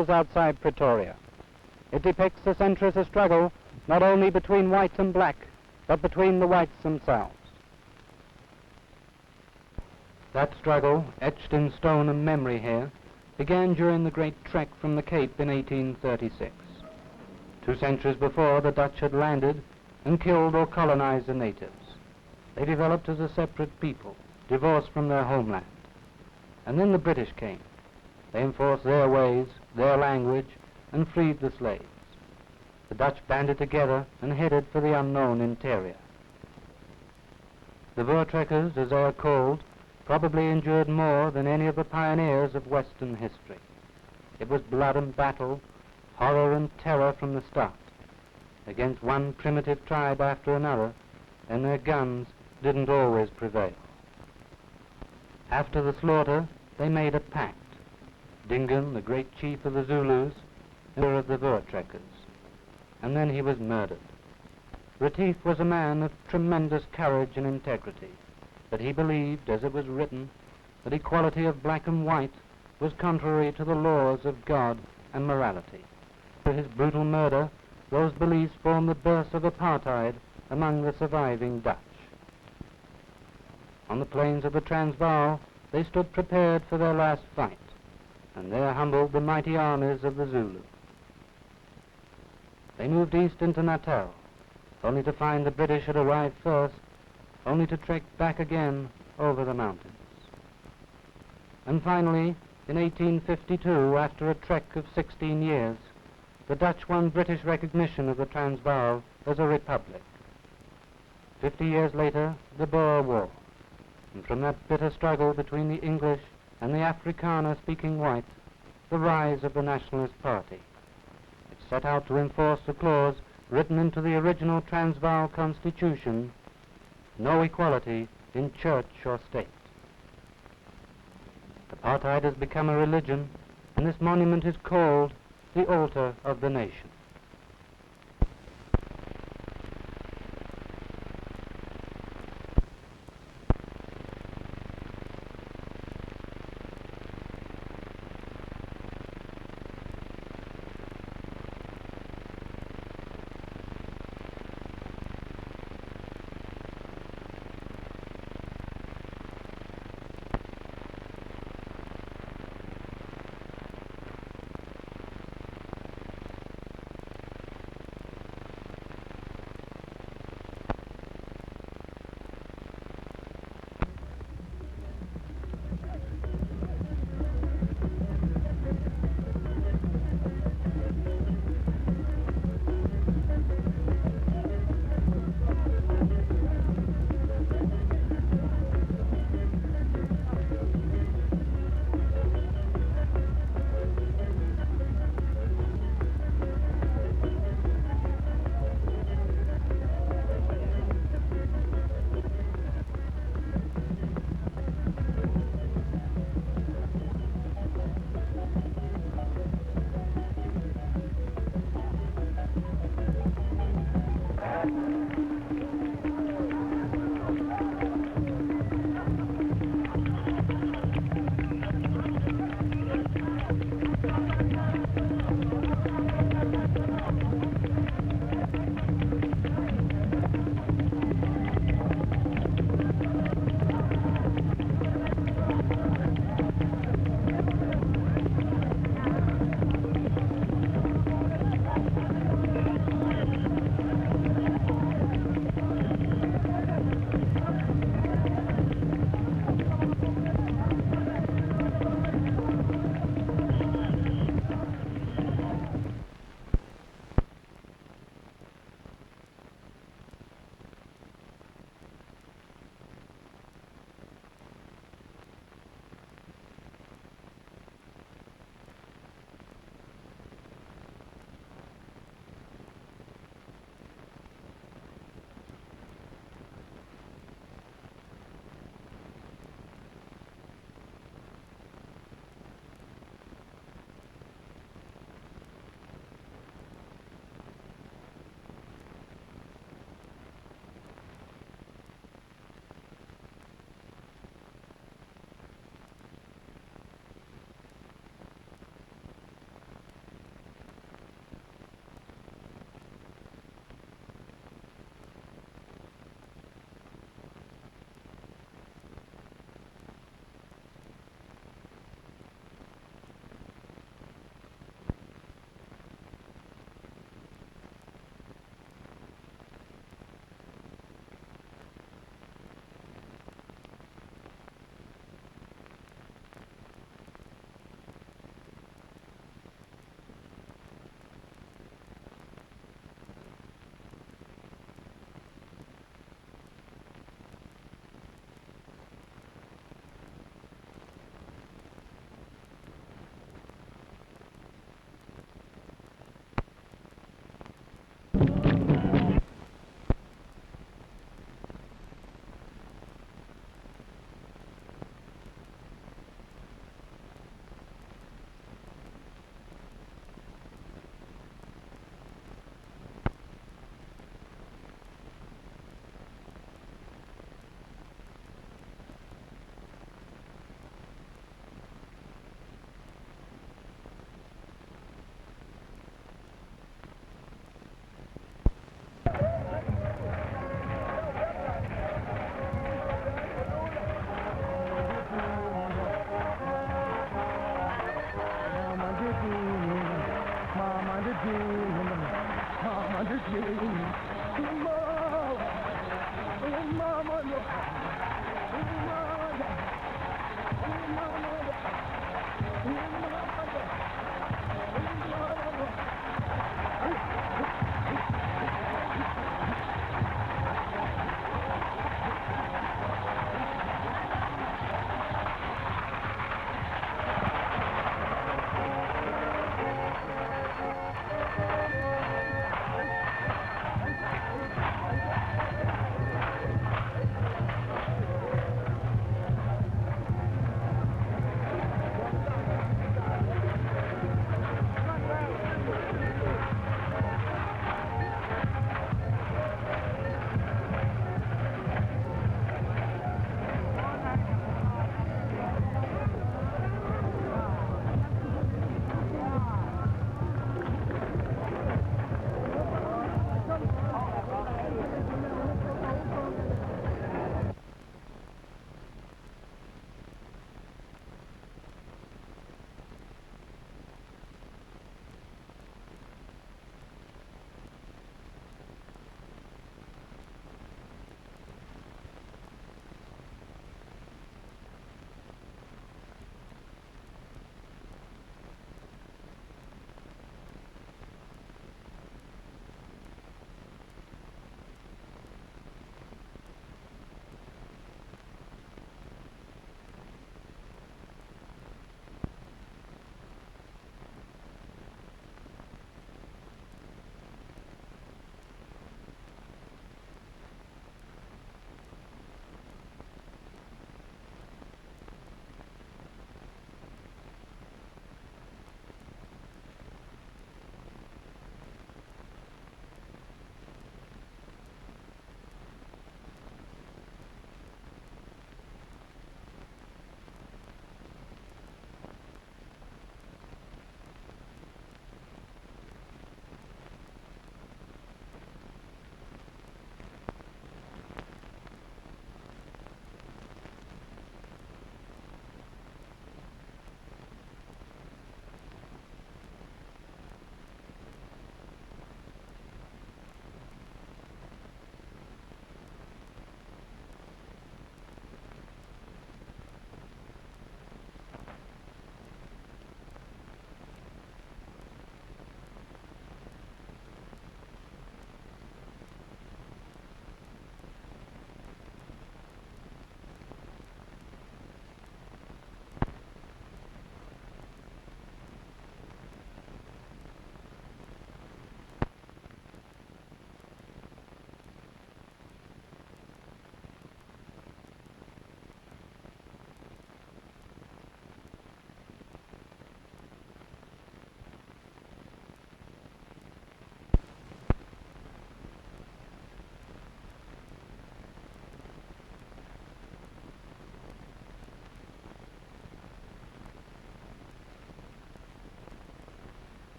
hills outside Pretoria. It depicts the centuries of struggle not only between white and black, but between the whites themselves. That struggle, etched in stone and memory here, began during the Great Trek from the Cape in 1836. 2 centuries before, the Dutch had landed and killed or colonized the natives. They developed as a separate people, divorced from their homeland. And then the British came. They enforced their ways, their language, and freed the slaves. The Dutch banded together and headed for the unknown interior. The Voortrekkers, as they are called, probably endured more than any of the pioneers of Western history. It was blood and battle, horror and terror from the start, against one primitive tribe after another, and their guns didn't always prevail. After the slaughter, they made a pact. Dingaan, the great chief of the Zulus, and of the Voortrekkers, and then he was murdered. Retief was a man of tremendous courage and integrity, but he believed, as it was written, that equality of black and white was contrary to the laws of God and morality. For his brutal murder, those beliefs formed the birth of apartheid among the surviving Dutch. On the plains of the Transvaal, they stood prepared for their last fight, and there humbled the mighty armies of the Zulu. They moved east into Natal, only to find the British had arrived first, only to trek back again over the mountains. And finally, in 1852, after a trek of 16 years, the Dutch won British recognition of the Transvaal as a republic. 50 years later, the Boer War, and from that bitter struggle between the English and the Afrikaner-speaking whites, the rise of the Nationalist Party. It set out to enforce the clause written into the original Transvaal Constitution, no equality in church or state. Apartheid has become a religion, and this monument is called the Altar of the Nation.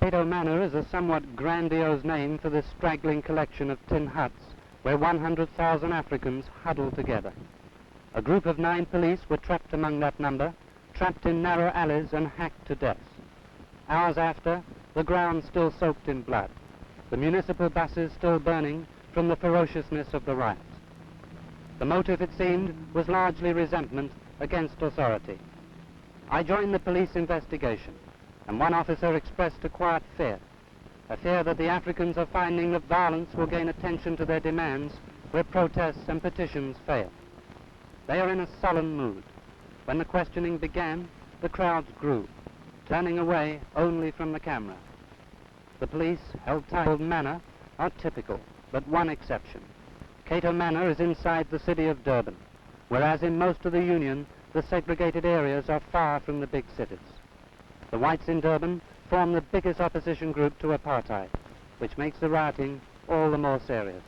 Cato Manor is a somewhat grandiose name for this straggling collection of tin huts where 100,000 Africans huddle together. A group of 9 police were trapped among that number, trapped in narrow alleys and hacked to death. Hours after, the ground still soaked in blood, the municipal buses still burning from the ferociousness of the riot. The motive, it seemed, was largely resentment against authority. I joined the police investigation, and one officer expressed a quiet fear, a fear that the Africans are finding that violence will gain attention to their demands where protests and petitions fail. They are in a sullen mood. When the questioning began, the crowds grew, turning away only from the camera. The police, held titled Manor, are typical, but one exception. Cato Manor is inside the city of Durban, whereas in most of the Union, the segregated areas are far from the big cities. The whites in Durban form the biggest opposition group to apartheid, which makes the rioting all the more serious.